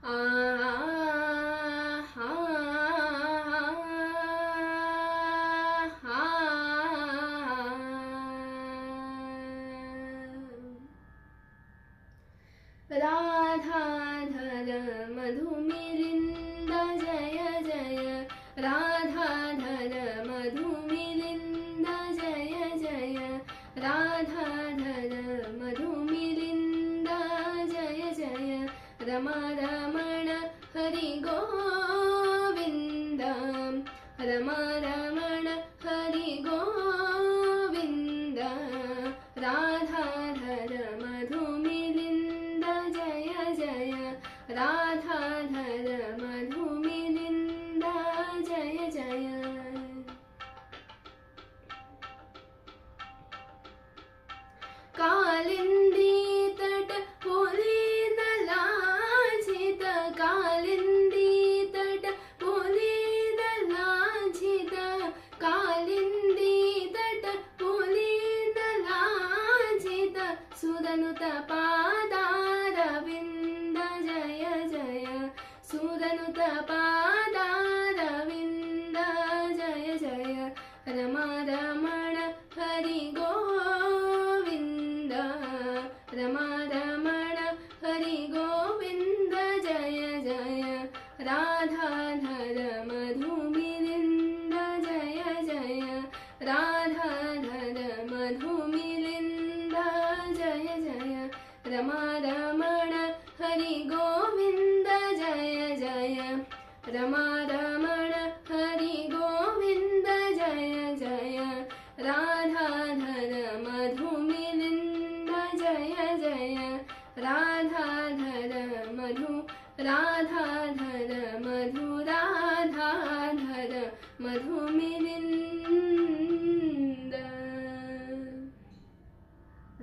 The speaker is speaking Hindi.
आ हा हा राधाधर मधुमिलिन्द जय जय राधाधर मधुमिलिन्द जय जय राधाधर मधुमिलिन्द जय जय रमा रमण हरि गोविन्द रमा रमण हरि गोविन्द राधाधर मधुमिलिन्द जय जय राधाधर मधुमिलिन्द जय जय कालिन्दी तट पुलिन लांछित कालिन्दी तट पुलिन लांछित कालिन्दी तट पुलिन लांछित सुदनुत पादारविन्द जय जय सुदनुत पादारविन्द जय जय रमा रमण हरि गोविन्द रमा रमण हरि गोविन्द जय जय राधाधर मधुमिलिन्द जय जय राधाधर मधुमिलिन्द जय जय रमा रमण हरि गोविन्द जय जय रमा रमण हरि गोविन्द जय जय राधाधर मधुमिलिन्द जय जय राधाधर मधु राधाधर मधु राधाधर मधुमिलिन्द